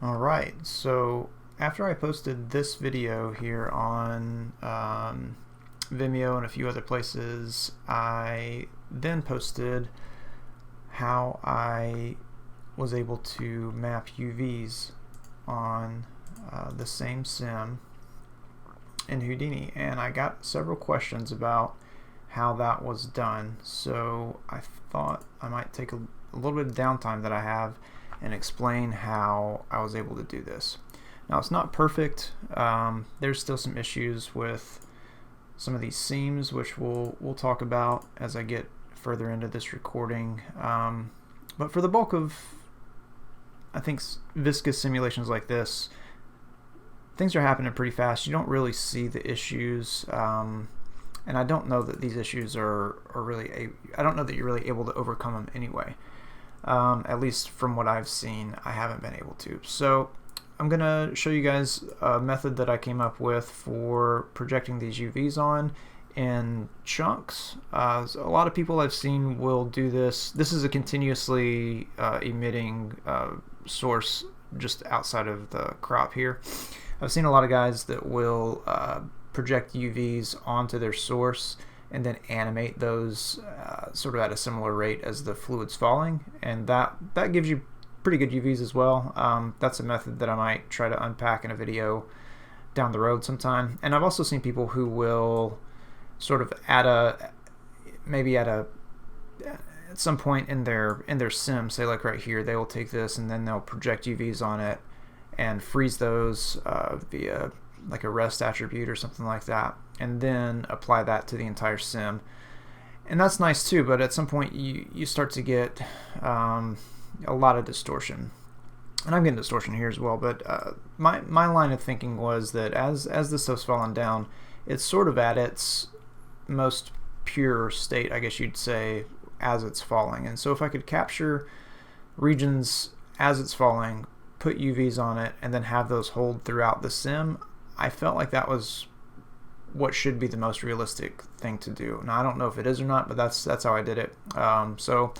Alright, so after I posted this video here on Vimeo and a few other places, I then posted how I was able to map UVs on the same sim in Houdini, and I got several questions about how that was done, so I thought I might take a little bit of downtime that I have and explain how I was able to do this. Now, it's not perfect. There's still some issues with some of these seams, which we'll talk about as I get further into this recording. But for the bulk of, I think, viscous simulations like this, things are happening pretty fast. You don't really see the issues, and I don't know that these issues are really. I don't know that you're really able to overcome them anyway. At least from what I've seen, I haven't been able to. So I'm going to show you guys a method that I came up with for projecting these UVs on in chunks. A lot of people I've seen will do this. This is a continuously emitting source just outside of the crop here. I've seen a lot of guys that will project UVs onto their source and then animate those sort of at a similar rate as the fluid's falling, and that gives you pretty good UVs as well. That's a method that I might try to unpack in a video down the road sometime. And I've also seen people who will sort of at some point in their sim, say like right here, they will take this and then they'll project UVs on it and freeze those via like a rest attribute or something like that, and then apply that to the entire sim. And that's nice too, but at some point you start to get a lot of distortion. And I'm getting distortion here as well, but my line of thinking was that as the stuff's falling down, it's sort of at its most pure state, I guess you'd say, as it's falling. And so if I could capture regions as it's falling, put UVs on it, and then have those hold throughout the sim, I felt like that was what should be the most realistic thing to do. Now, I don't know if it is or not, but that's how I did it. So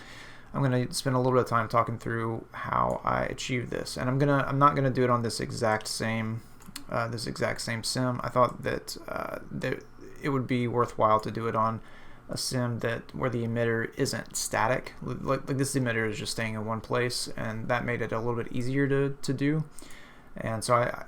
I'm going to spend a little bit of time talking through how I achieved this, and I'm not gonna do it on this exact same sim. I thought that it would be worthwhile to do it on a sim where the emitter isn't static. Like this emitter is just staying in one place, and that made it a little bit easier to do. And so I've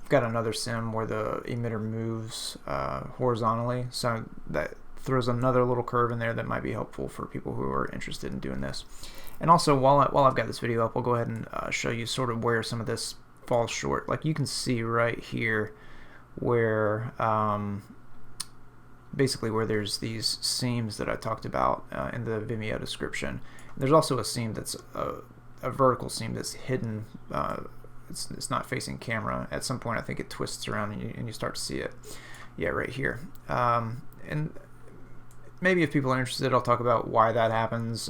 got another sim where the emitter moves horizontally, so that throws another little curve in there that might be helpful for people who are interested in doing this. And also, while I've got this video up, I'll go ahead and show you sort of where some of this falls short. Like you can see right here where basically where there's these seams that I talked about in the Vimeo description. There's also a seam that's a vertical seam that's hidden. It's not facing camera. At some point I think it twists around and you start to see it. Yeah, right here. And maybe if people are interested, I'll talk about why that happens.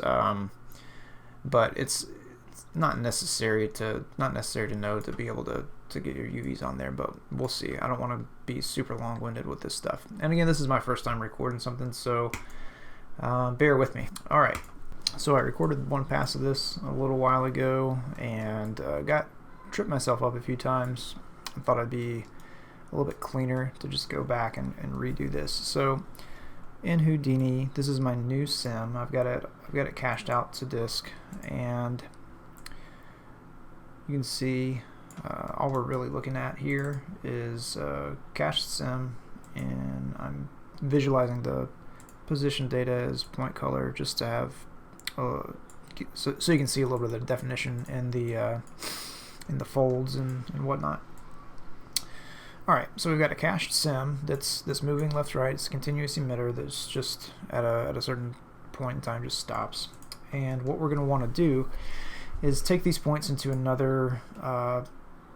But it's not necessary to know to be able to get your UVs on there, but we'll see. I don't want to be super long-winded with this stuff. And again, this is my first time recording something, so bear with me. Alright, so I recorded one pass of this a little while ago and tripped myself up a few times. I thought I'd be a little bit cleaner to just go back and redo this. So in Houdini, this is my new sim. I've got it cached out to disk, and you can see all we're really looking at here is cached sim, and I'm visualizing the position data as point color just to have so you can see a little bit of the definition in the folds and whatnot. Alright, so we've got a cached sim that's moving left to right. It's a continuous emitter that's just at a certain point in time just stops. And what we're going to want to do is take these points into another.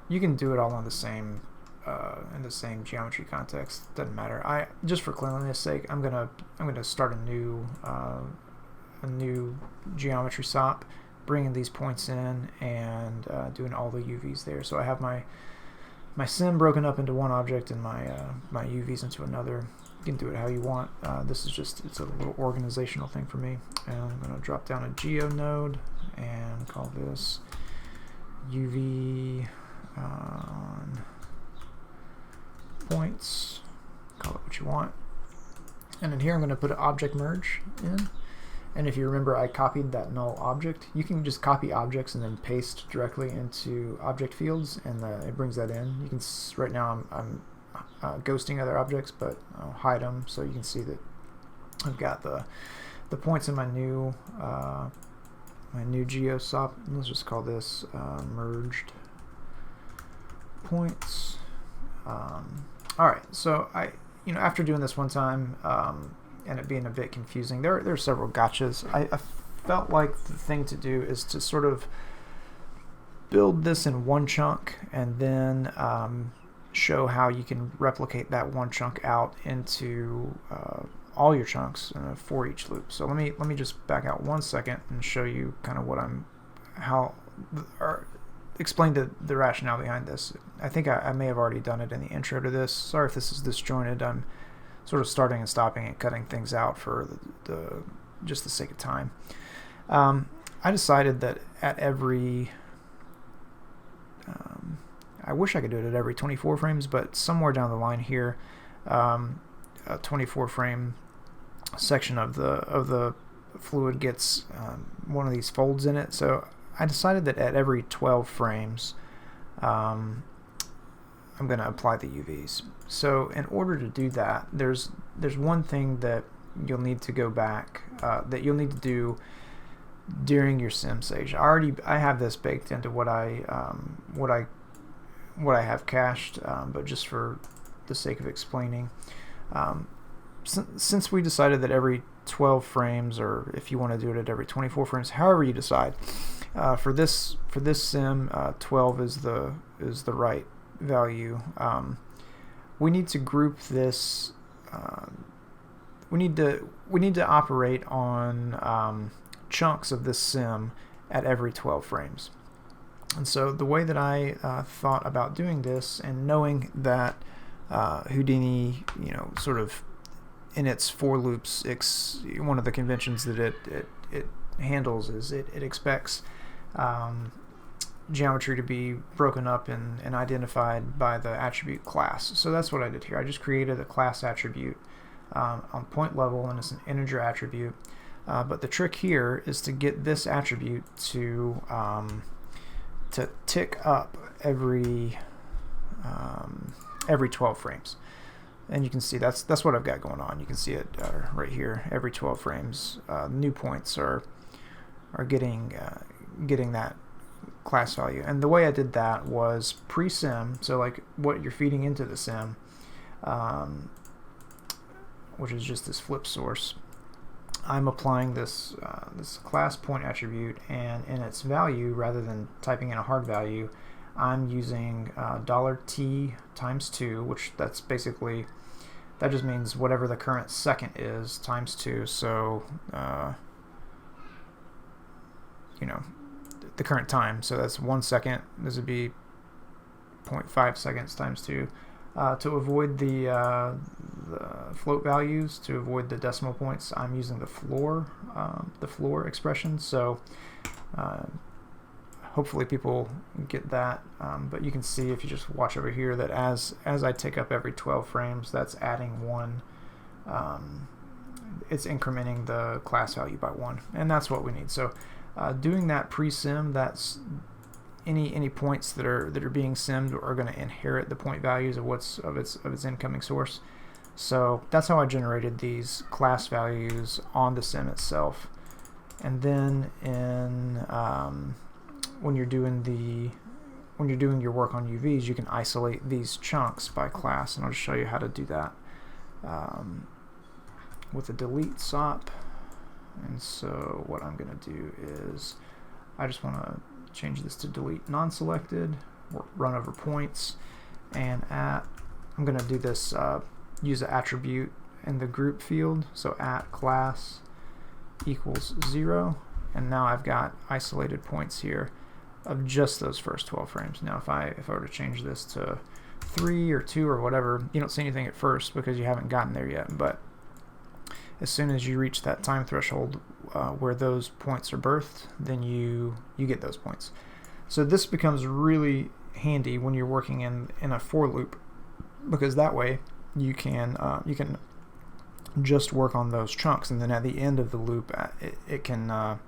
You can do it all on the same in the same geometry context. Doesn't matter. Just for cleanliness sake, I'm gonna start a new geometry SOP, bringing these points in and doing all the UVs there. So I have my sim broken up into one object and my UVs into another. You can do it how you want. This is it's a little organizational thing for me. And I'm going to drop down a geo node and call this UV on points, call it what you want. And in here I'm going to put an object merge in. And if you remember, I copied that null object. You can just copy objects and then paste directly into object fields, and it brings that in. You can right now I'm ghosting other objects, but I'll hide them so you can see that I've got the points in my new GeoSop. Let's just call this merged points. All right, so after doing this one time and it being a bit confusing, there are several gotchas. I felt like the thing to do is to sort of build this in one chunk and then show how you can replicate that one chunk out into all your chunks for each loop. So let me just back out 1 second and show you kind of explain the rationale behind this. I think I may have already done it in the intro to this. Sorry if this is disjointed. I'm sort of starting and stopping and cutting things out for just the sake of time. I decided that at every I wish I could do it at every 24 frames, but somewhere down the line here, a 24 frame section of the fluid gets one of these folds in it. So I decided that at every 12 frames I'm going to apply the UVs. So in order to do that, there's one thing that you'll need to go back that you'll need to do during your sim stage. I have this baked into what I have cached, but just for the sake of explaining, since we decided that every 12 frames, or if you want to do it at every 24 frames, however you decide, for this sim, 12 is the right value. We need to group this. We need to operate on chunks of this sim at every 12 frames. And so the way that I thought about doing this, and knowing that Houdini, sort of in its for loops, one of the conventions that it handles is it expects geometry to be broken up and identified by the attribute class. So that's what I did here. I just created a class attribute on point level, and it's an integer attribute. But the trick here is to get this attribute to tick up every 12 frames. And you can see that's what I've got going on. You can see it right here. Every 12 frames, new points are getting that class value. And the way I did that was pre-sim, so like what you're feeding into the sim, which is just this flip source. I'm applying this class point attribute, and in its value, rather than typing in a hard value, I'm using $t times 2, which that just means whatever the current second is times 2. So the current time, so that's 1 second. This would be 0.5 seconds times 2. To avoid the float values, to avoid the decimal points, I'm using the floor expression. So hopefully people get that. But you can see, if you just watch over here, that as I tick up every 12 frames, that's adding 1. It's incrementing the class value by 1, and that's what we need. So doing that pre-sim, that's any points that are being simmed are going to inherit the point values of its incoming source. So that's how I generated these class values on the sim itself. And then when you're doing your work on UVs, you can isolate these chunks by class, and I'll just show you how to do that with a delete sop. And so what I'm going to do is I just want to change this to delete non-selected, run over points, and I'm going to do this, use an attribute in the group field, so at class equals 0, and now I've got isolated points here of just those first 12 frames. Now if I were to change this to 3 or 2 or whatever, you don't see anything at first because you haven't gotten there yet, but as soon as you reach that time threshold where those points are birthed, then you get those points. So this becomes really handy when you're working in a for loop, because that way you can just work on those chunks, and then at the end of the loop it can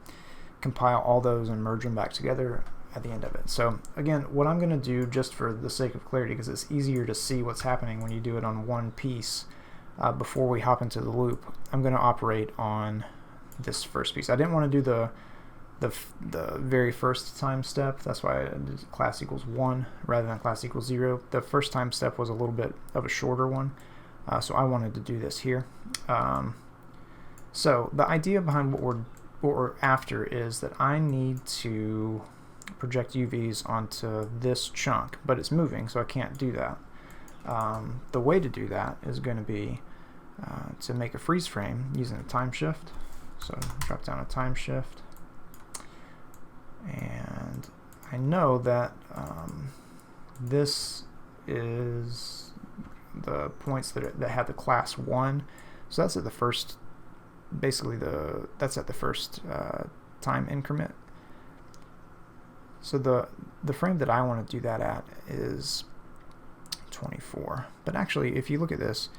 compile all those and merge them back together at the end of it. So again, what I'm going to do, just for the sake of clarity, because it's easier to see what's happening when you do it on one piece before we hop into the loop, I'm going to operate on this first piece. I didn't want to do the very first time step. That's why I did class equals 1 rather than class equals 0. The first time step was a little bit of a shorter one, so I wanted to do this here. So the idea behind what we're after is that I need to project UVs onto this chunk, but it's moving, so I can't do that. The way to do that is going to be to make a freeze frame using a time shift. So drop down a time shift, and I know that this is the points that have the class 1, so that's at the first, basically that's at the first time increment. So the frame that I want to do that at is 24. But actually, if you look at this,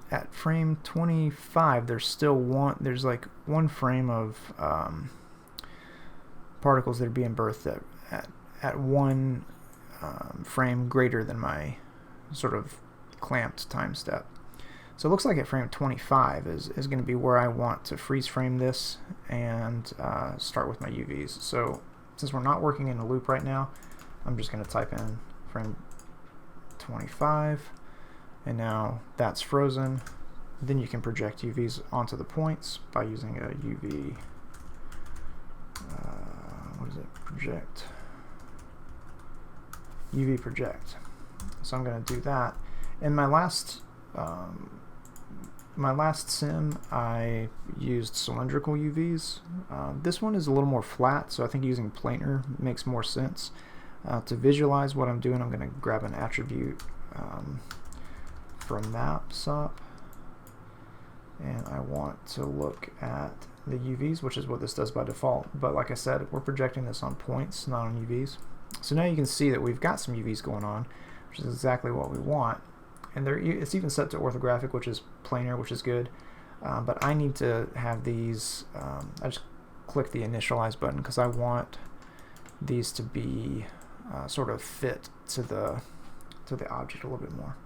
at frame 25, there's like one frame of particles that are being birthed at one frame greater than my sort of clamped time step. So it looks like at frame 25 is going to be where I want to freeze frame this and start with my UVs. So since we're not working in a loop right now, I'm just going to type in frame 25, and now that's frozen. Then you can project UVs onto the points by using a UV, what is it, project, UV project. So I'm going to do that. In my last sim, I used cylindrical UVs. This one is a little more flat, so I think using planar makes more sense. To visualize what I'm doing, I'm going to grab an attribute from map sup, and I want to look at the UVs, which is what this does by default. But like I said, we're projecting this on points, not on UVs. So now you can see that we've got some UVs going on, which is exactly what we want. And it's even set to orthographic, which is planar, which is good. But I need to have these, I just click the initialize button because I want these to be sort of fit to the object a little bit more.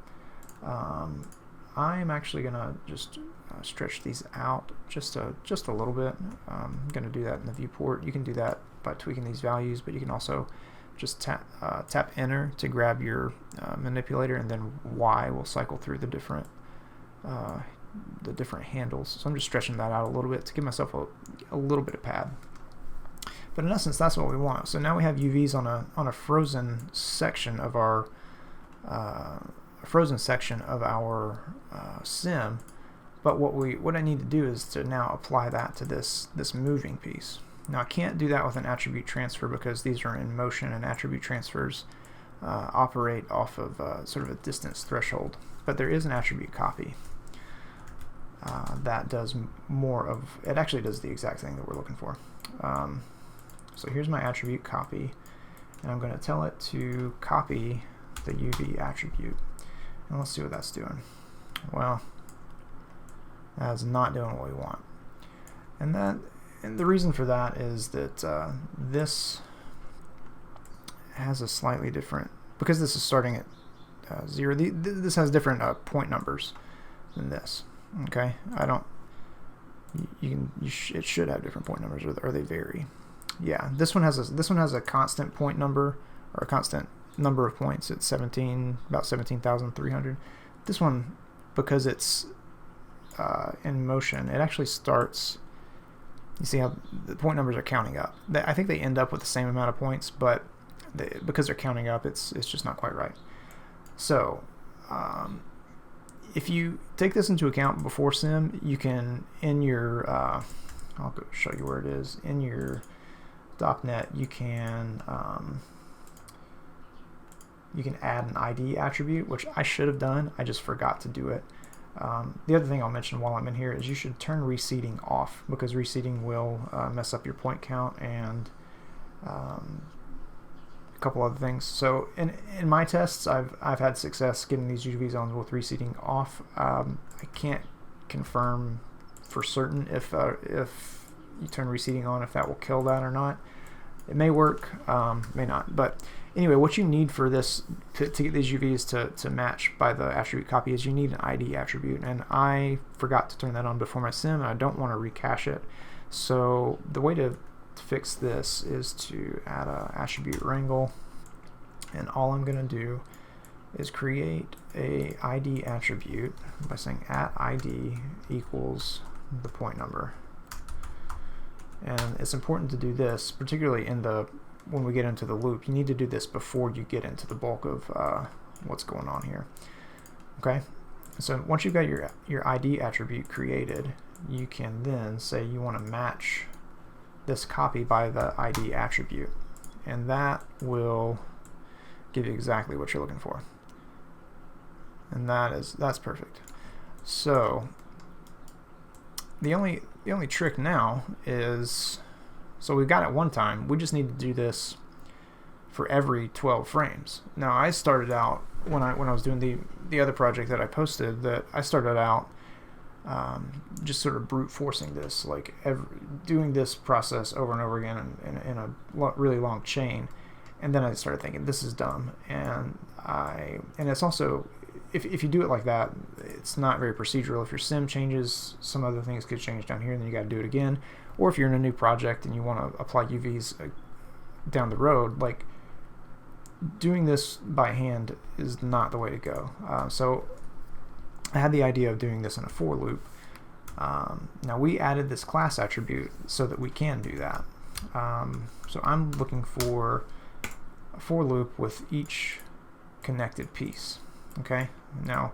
I'm actually gonna just stretch these out just a little bit. I'm gonna do that in the viewport. You can do that by tweaking these values, but you can also just tap enter to grab your manipulator, and then Y will cycle through the different handles. So I'm just stretching that out a little bit to give myself a little bit of pad. But in essence, that's what we want. So now we have UVs on a frozen section of our sim. But what I need to do is to now apply that to this moving piece. Now I can't do that with an attribute transfer because these are in motion, and attribute transfers operate off of sort of a distance threshold. But there is an attribute copy that does more of, it actually does the exact thing that we're looking for. So here's my attribute copy, and I'm going to tell it to copy the UV attribute. And let's see what that's doing. Well, that's not doing what we want. And the reason for that is that this has a slightly different, because this is starting at 0, this has different point numbers than this. Okay, it should have different point numbers, or they vary. Yeah, this one has a constant point number, or a constant number of points. It's about 17,300. This one, because it's in motion, it actually starts. You see how the point numbers are counting up. I think they end up with the same amount of points, but because they're counting up, it's just not quite right. So if you take this into account before sim, you can, in your I'll go show you where it is in your .NET. You can add an ID attribute, which I should have done. I just forgot to do it. The other thing I'll mention while I'm in here is you should turn reseeding off, because reseeding will mess up your point count and couple other things. So in my tests, I've had success getting these UV zones with reseeding off. I can't confirm for certain if you turn reseeding on, if that will kill that or not. It may work, may not. But anyway, what you need for this to get these UVs to match by the attribute copy is you need an ID attribute, and I forgot to turn that on before my sim, and I don't want to recache it. So the way to fix this is to add a attribute wrangle, and all I'm going to do is create a ID attribute by saying @ID equals the point number. And it's important to do this, particularly when we get into the loop. You need to do this before you get into the bulk of what's going on here. Okay, so once you've got your ID attribute created, you can then say you want to match this copy by the ID attribute, and that will give you exactly what you're looking for. And that's perfect. So the only trick now is, so we've got it one time, we just need to do this for every 12 frames. Now I started out when I was doing the other project that I posted, that I started out just sort of brute forcing this, like doing this process over and over again in a really long chain, and then I started thinking this is dumb, and it's also, if you do it like that, it's not very procedural. If your sim changes, some other things could change down here, and then you got to do it again. Or if you're in a new project and you want to apply UVs down the road, like doing this by hand is not the way to go. So I had the idea of doing this in a for loop. Now we added this class attribute so that we can do that. So I'm looking for a for loop with each connected piece. Okay, now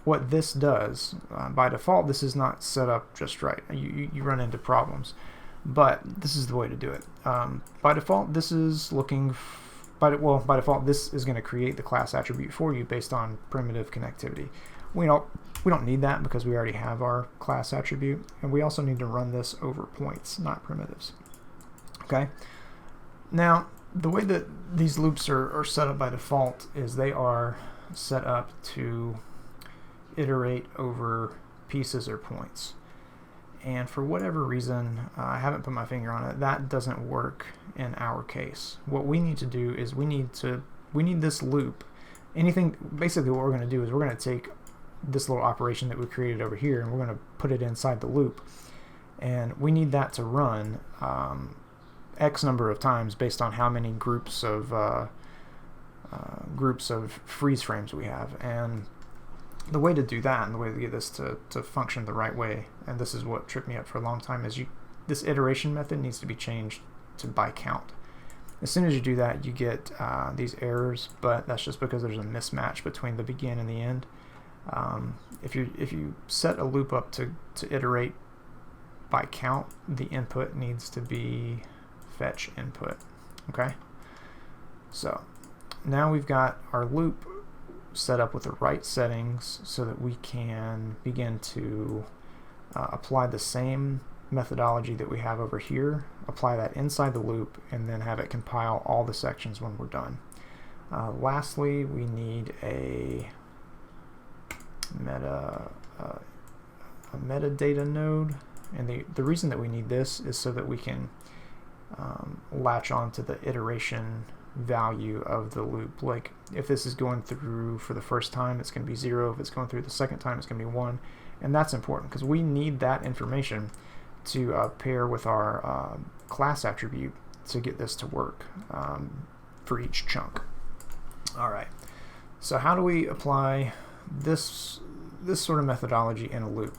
what this does, by default this is not set up just right. You run into problems, but this is the way to do it. By default this is looking by default this is going to create the class attribute for you based on primitive connectivity. We don't need that because we already have our class attribute, and we also need to run this over points, not primitives. Okay, now the way that these loops are set up by default is they are set up to iterate over pieces or points, and for whatever reason, I haven't put my finger on it, that doesn't work in our case. What we need to do is we need this loop. Basically what we're going to do is we're going to take this little operation that we created over here, and we're going to put it inside the loop, and we need that to run X number of times based on how many groups of freeze frames we have. And the way to do that, and the way to get this to function the right way, and this is what tripped me up for a long time, is this iteration method needs to be changed to by count. As soon as you do that, you get these errors, but that's just because there's a mismatch between the begin and the end. If you set a loop up to iterate by count, the input needs to be fetch input. Okay, so now we've got our loop set up with the right settings so that we can begin to apply the same methodology that we have over here, apply that inside the loop, and then have it compile all the sections when we're done. Lastly, we need a metadata node, and the reason that we need this is so that we can latch on to the iteration value of the loop. Like if this is going through for the first time, it's going to be 0. If it's going through the second time, it's going to be 1. And that's important because we need that information to pair with our class attribute to get this to work for each chunk. Alright, so how do we apply this sort of methodology in a loop?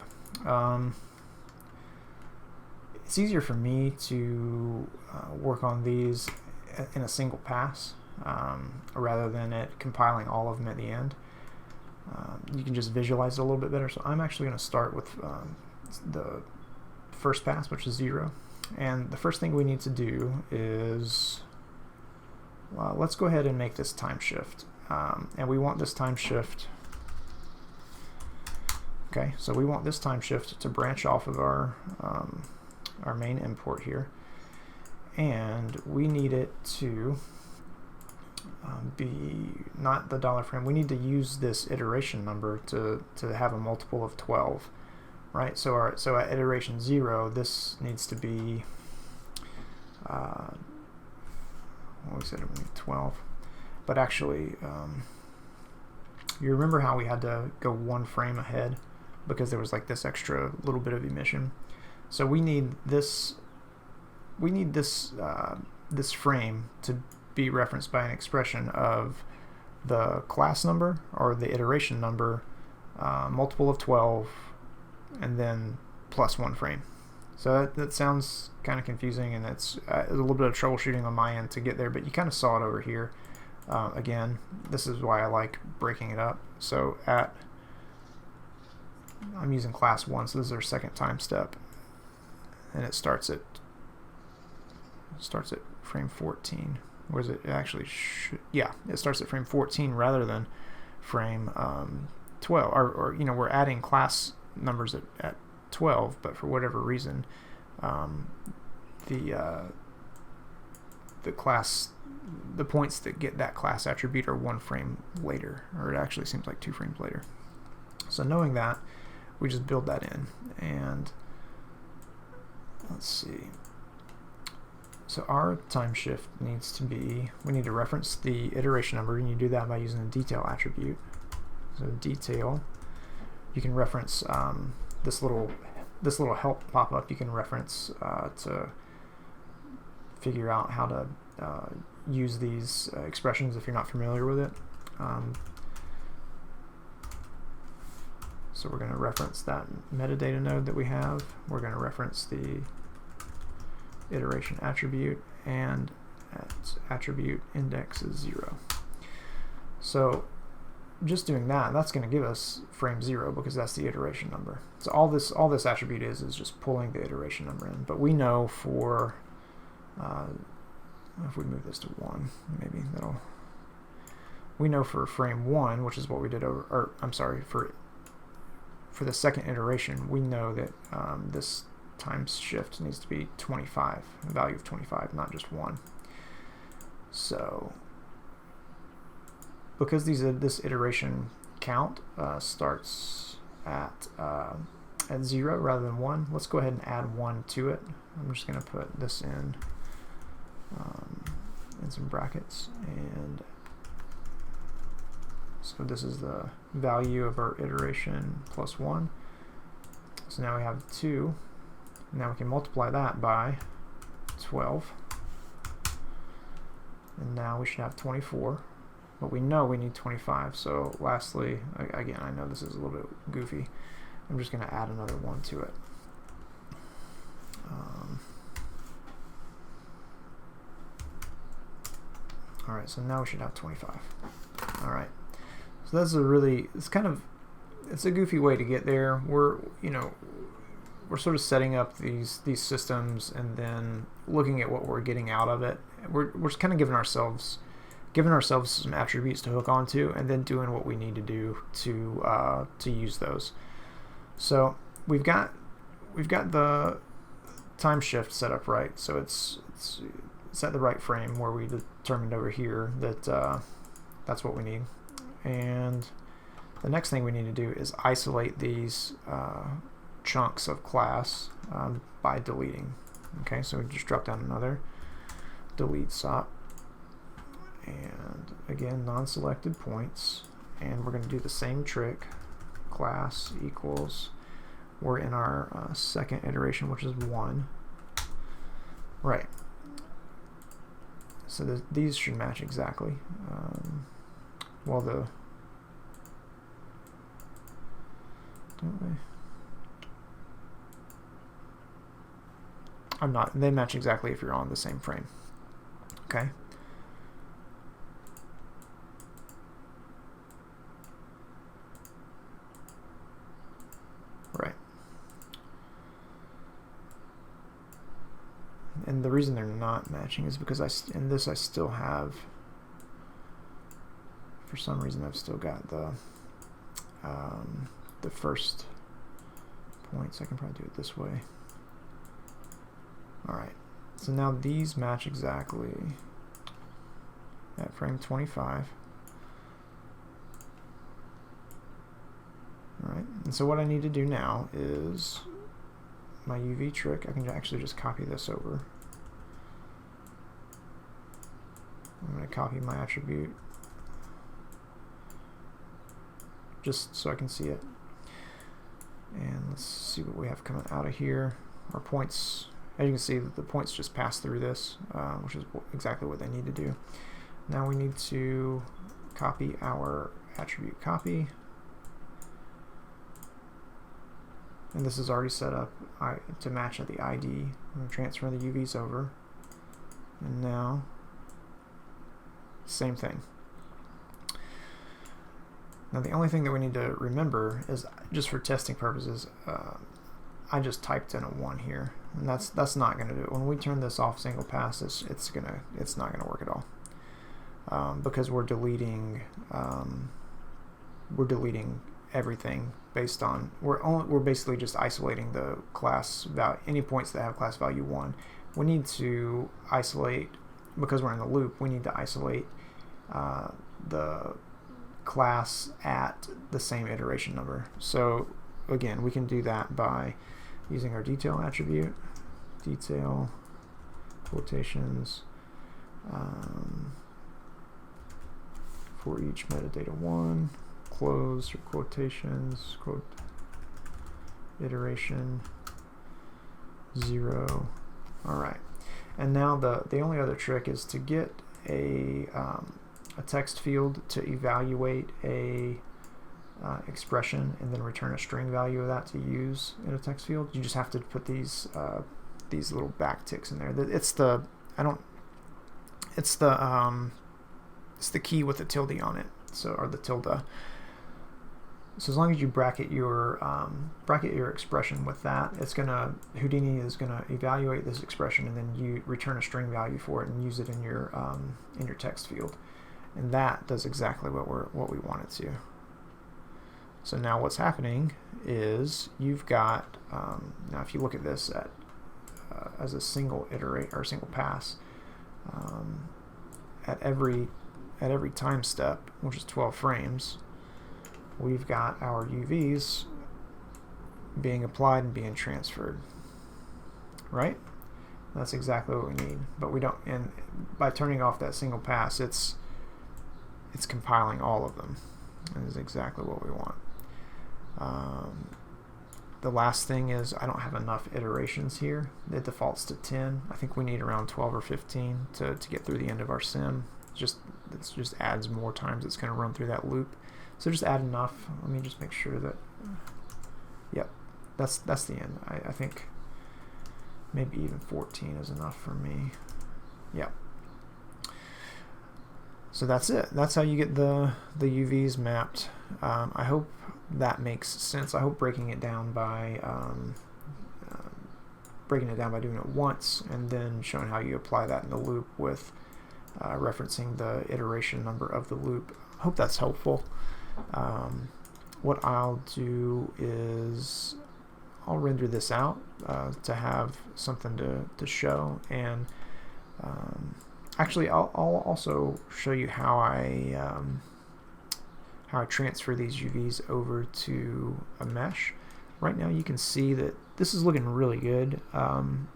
It's easier for me to work on these in a single pass rather than it compiling all of them at the end. You can just visualize it a little bit better. So I'm actually going to start with the first pass, which is 0. And the first thing we need to do is let's go ahead and make this time shift. And we want this time shift. Okay, so we want this time shift to branch off of our main import here, and we need it to be not the dollar frame. We need to use this iteration number to have a multiple of 12, right? So at iteration 0, this needs to be what we said, it would be 12. But actually, you remember how we had to go one frame ahead because there was like this extra little bit of emission. So we need this. We need this this frame to be referenced by an expression of the class number or the iteration number, multiple of 12, and then plus one frame. So that sounds kind of confusing, and it's a little bit of troubleshooting on my end to get there, but you kind of saw it over here. Again, this is why I like breaking it up. So I'm using class 1, so this is our second time step, and it starts at frame 14. Where is it? It actually yeah, it starts at frame 14 rather than frame 12. Or you know, we're adding class numbers at 12, but for whatever reason, the points that get that class attribute are one frame later, or it actually seems like 2 frames later. So knowing that, we just build that in, and let's see. So our time shift needs to be, we need to reference the iteration number, and you do that by using the detail attribute. So detail, you can reference this little help pop-up. You can reference to figure out how to use these expressions if you're not familiar with it. So we're going to reference that metadata node that we have. We're going to reference the iteration attribute, and attribute index is 0. So just doing that, that's going to give us frame 0 because that's the iteration number. So all this attribute is just pulling the iteration number in. But we know for if we move this to 1, maybe that'll. We know for frame 1, which is what we did over, or I'm sorry, for the second iteration, we know that this time shift needs to be 25, a value of 25, not just 1. So because this iteration count starts at 0 rather than 1, let's go ahead and add 1 to it. I'm just going to put this in some brackets, and so this is the value of our iteration plus 1. So now we have 2. Now we can multiply that by 12, and now we should have 24, but we know we need 25. So lastly, again, I know this is a little bit goofy, I'm just going to add another 1 to it. Alright, so now we should have 25. Alright, so that's it's a goofy way to get there. We're sort of setting up these systems and then looking at what we're getting out of it. We're just kind of giving ourselves some attributes to hook onto, and then doing what we need to do to use those. So we've got the time shift set up right, so it's at the right frame where we determined over here that that's what we need. And the next thing we need to do is isolate these chunks of class by deleting. Okay, so we just drop down another delete SOP, and again non-selected points, and we're going to do the same trick. Class equals, we're in our second iteration, which is 1, right? So these should match exactly. Well, don't they? I'm not. They match exactly if you're on the same frame. Okay. Right. And the reason they're not matching is because in this I still have, for some reason I've still got the first points. I can probably do it this way. Alright, so now these match exactly at at frame 25. Alright, and so what I need to do now is my UV trick. I can actually just copy this over. I'm going to copy my attribute just so I can see it. And let's see what we have coming out of here. Our points, as you can see, the points just pass through this, which is exactly what they need to do. Now we need to copy our attribute copy. And this is already set up to match at the ID. I'm going to transfer the UVs over. And now, same thing. Now the only thing that we need to remember is, just for testing purposes, I just typed in a 1 here, and that's not going to do it. When we turn this off single pass, it's not gonna work at all, because we're deleting everything based on we're basically just isolating the class value, any points that have class value 1. We need to isolate, because we're in the loop, we need to isolate the class at the same iteration number. So again, we can do that by using our detail attribute, detail quotations, for each metadata 1, close your quotations, quote iteration 0. Alright, and now the only other trick is to get a text field to evaluate a expression and then return a string value of that to use in a text field. You just have to put these little backticks in there. It's the key with the tilde on it, or the tilde. So as long as you bracket your expression with that, Houdini is gonna evaluate this expression, and then you return a string value for it and use it in your text field, and that does exactly what we want it to. So now what's happening is you've got now if you look at this as a single single pass, at every time step, which is 12 frames, we've got our UVs being applied and being transferred, right? That's exactly what we need, but we don't. And by turning off that single pass, it's compiling all of them. That is exactly what we want. The last thing is, I don't have enough iterations here. It defaults to 10. I think we need around 12 or 15 to get through the end of our sim. It just adds more times it's going to run through that loop. So just add enough. Let me just make sure that, yep, that's the end. I think maybe even 14 is enough for me. Yep. So that's it. That's how you get the UVs mapped. I hope that makes sense. I hope breaking it down by doing it once and then showing how you apply that in the loop with referencing the iteration number of the loop. I hope that's helpful. What I'll do is I'll render this out to have something to show, and actually I'll also show you how I transfer these UVs over to a mesh. Right now you can see that this is looking really good. I'm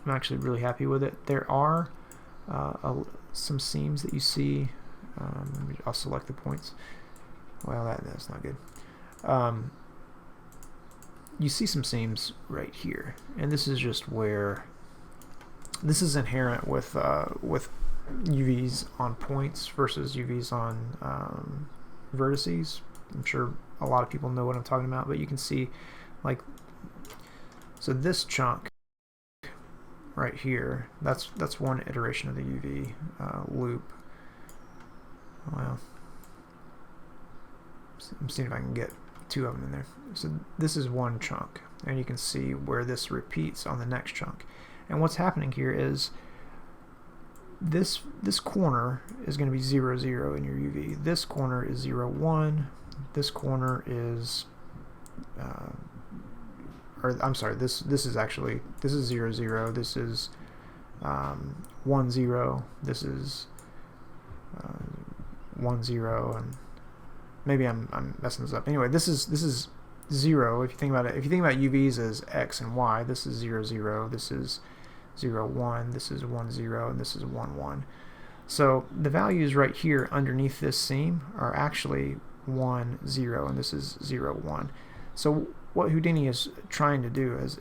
actually really happy with it. There are some seams that you see. I'll select the points. Well, that's not good. You see some seams right here, and this is just where this is inherent with UVs on points versus UVs on vertices. I'm sure a lot of people know what I'm talking about, but you can see, like, so this chunk right here, that's one iteration of the UV loop. Well, I'm seeing if I can get two of them in there. So this is one chunk, and you can see where this repeats on the next chunk. And what's happening here is this corner is going to be 0, 0 in your UV. This corner is 0, 1. This corner is or I'm sorry, this is 0, 0. This is 1, 0. This is 1 0, and maybe I'm messing this up. Anyway, this is 0. If you think about it, if you think about UVs as x and y, this is 0 0, this is 0 1, this is 1 0, and this is 1 1. So the values right here underneath this seam are actually 1 0, and this is 0 1. So what Houdini is trying to do is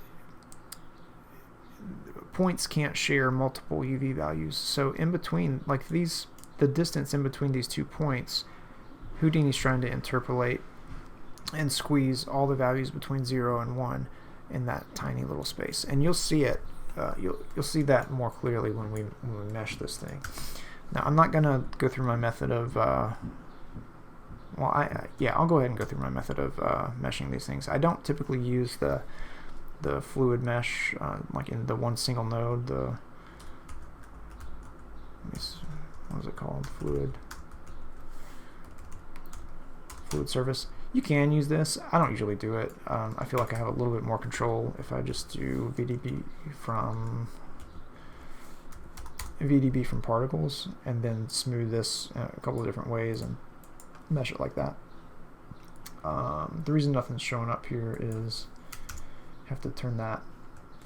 points can't share multiple UV values. So in between, like these, the distance in between these 2 points, Houdini's trying to interpolate and squeeze all the values between 0 and 1 in that tiny little space. And you'll see it. You'll see that more clearly when we mesh this thing. Now I'm not gonna go through my method of yeah, I'll go ahead and go through my method of meshing these things. I don't typically use the fluid mesh like in the one single node. What is it called? Fluid surface. You can use this. I don't usually do it. I feel like I have a little bit more control if I just do VDB from particles and then smooth this a couple of different ways and mesh it like that. The reason nothing's showing up here is I have to turn that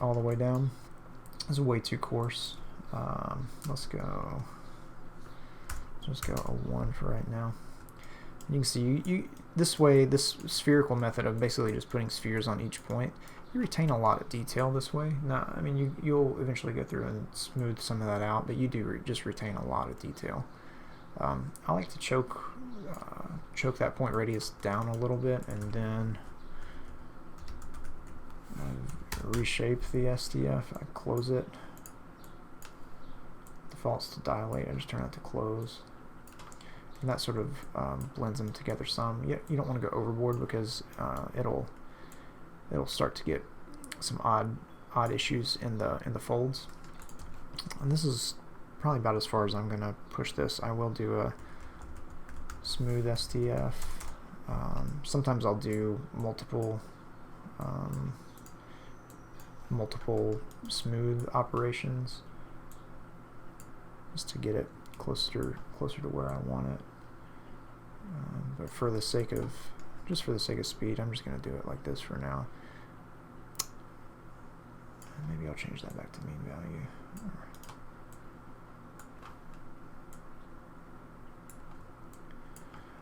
all the way down. It's way too coarse. Let's just go a 1 for right now. You can see this way, this spherical method of basically just putting spheres on each point, you retain a lot of detail this way. Now, I mean, you'll eventually go through and smooth some of that out, but you do just retain a lot of detail. I like to choke that point radius down a little bit and then reshape the STF. I close it. Defaults to dilate. I just turn that to close. And that sort of blends them together some. You don't want to go overboard because it'll start to get some odd issues in the folds. And this is probably about as far as I'm gonna push this. I will do a smooth STF. Sometimes I'll do multiple smooth operations just to get it closer to where I want it. But for the sake of speed, I'm just going to do it like this for now. Maybe I'll change that back to mean value.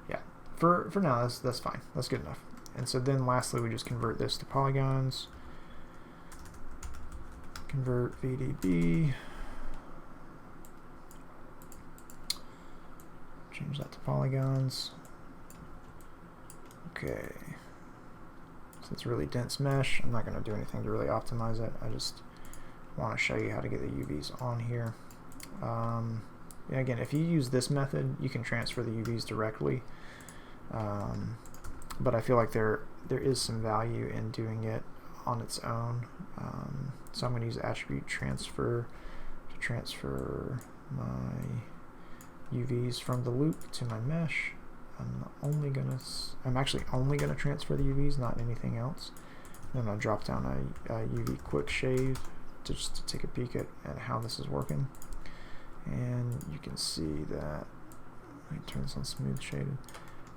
Yeah, for now that's fine. That's good enough. And so then lastly, we just convert this to polygons. Convert VDB. Change that to polygons. Okay. So it's really dense mesh. I'm not going to do anything to really optimize it. I just want to show you how to get the UVs on here. Yeah, again, if you use this method, you can transfer the UVs directly. But I feel like there is some value in doing it on its own. So I'm going to use attribute transfer to transfer my UVs from the loop to my mesh. I'm actually only gonna transfer the UVs, not anything else. Then I'll drop down a UV quick shade just to take a peek at how this is working. And you can see that, let me turn this on smooth shaded.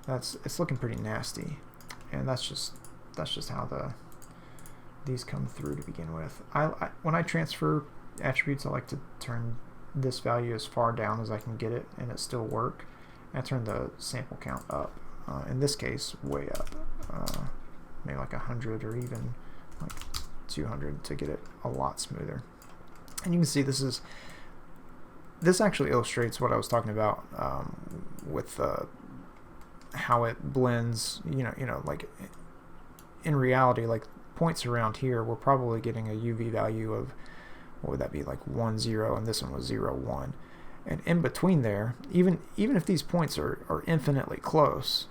It's looking pretty nasty, and that's just how these come through to begin with. When I transfer attributes, I like to turn this value as far down as I can get it and it still work. And I turn the sample count up. In this case, way up. Maybe like 100 or even like 200 to get it a lot smoother. And you can see this actually illustrates what I was talking about with how it blends. You know, like in reality, like points around here, we're probably getting a UV value of, what would that be, like 1 0, and this one was 0 1. And in between there, even if these points are infinitely close,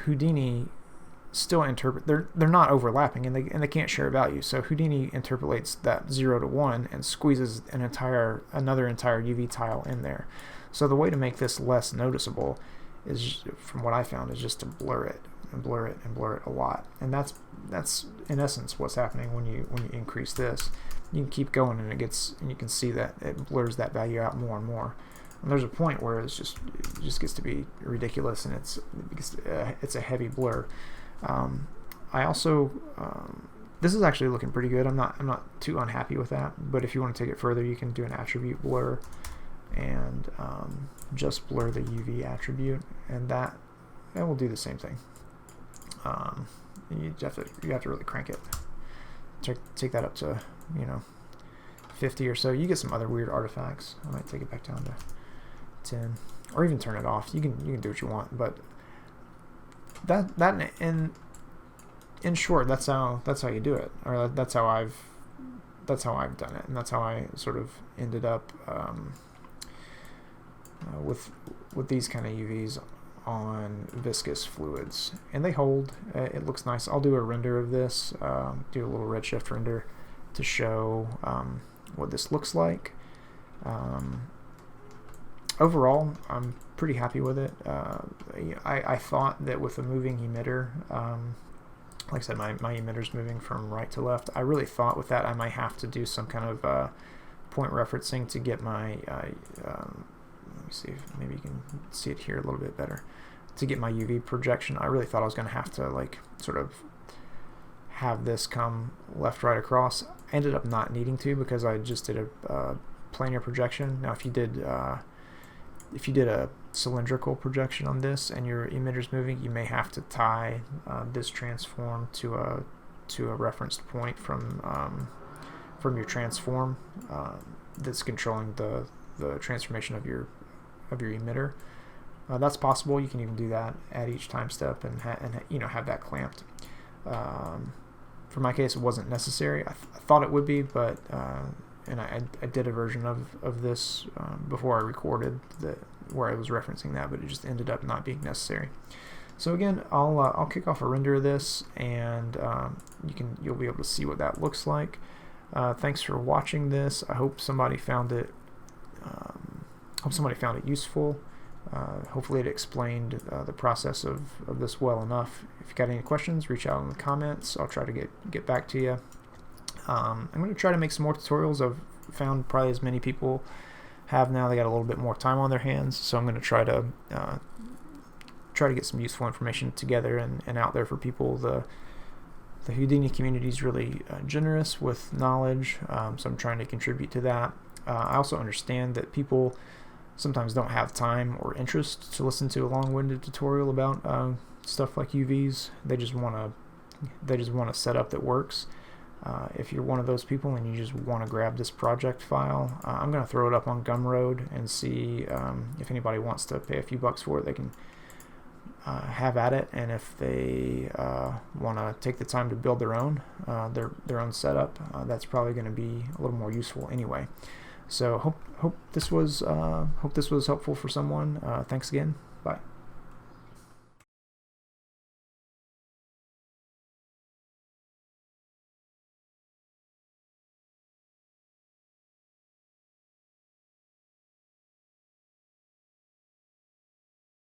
Houdini still they're not overlapping, and they can't share a value. So Houdini interpolates that 0 to 1 and squeezes another entire UV tile in there. So the way to make this less noticeable is, from what I found, is just to blur it and blur it and blur it a lot. And that's in essence what's happening when you increase this. You can keep going, and you can see that it blurs that value out more and more. And there's a point where it just gets to be ridiculous, and it's a heavy blur. I also this is actually looking pretty good. I'm not too unhappy with that. But if you want to take it further, you can do an attribute blur and just blur the UV attribute, and that will do the same thing. You have to really crank it. Take that up to 50 or so. You get some other weird artifacts. I might take it back down to 10, or even turn it off. You can do what you want, but that in short, that's how you do it, or that's how I've done it, and that's how I sort of ended up with these kind of UVs on viscous fluids, and they hold. It looks nice. I'll do a render of this, do a little redshift render to show what this looks like. Overall, I'm pretty happy with it. I thought that with a moving emitter, like I said, my emitter's moving from right to left. I really thought with that I might have to do some kind of point referencing to get my let me see if maybe you can see it here a little bit better. To get my UV projection, I really thought I was going to have to like sort of have this come left, right, across. I ended up not needing to because I just did a planar projection. Now, if you did a cylindrical projection on this and your emitter's moving, you may have to tie this transform to a referenced point from your transform that's controlling the transformation of your emitter. That's possible. You can even do that at each time step and have that clamped. For my case, it wasn't necessary. I thought it would be, but and I did a version of this before I recorded where I was referencing that, but it just ended up not being necessary. So again, I'll kick off a render of this, and you'll be able to see what that looks like. Thanks for watching this. I hope somebody found it useful. Hopefully it explained the process of this well enough. If you got any questions, reach out in the comments. I'll try to get back to you. I'm going to try to make some more tutorials. I've found probably as many people have now. They got a little bit more time on their hands, so I'm going to try to get some useful information together and out there for people. The Houdini community is really generous with knowledge, so I'm trying to contribute to that. I also understand that people sometimes don't have time or interest to listen to a long-winded tutorial about stuff like UVs. They just want a setup that works. If you're one of those people and you just want to grab this project file, I'm going to throw it up on Gumroad and see if anybody wants to pay a few bucks for it. They can have at it, and if they want to take the time to build their own setup, that's probably going to be a little more useful anyway. So hope this was helpful for someone. Thanks again. Bye.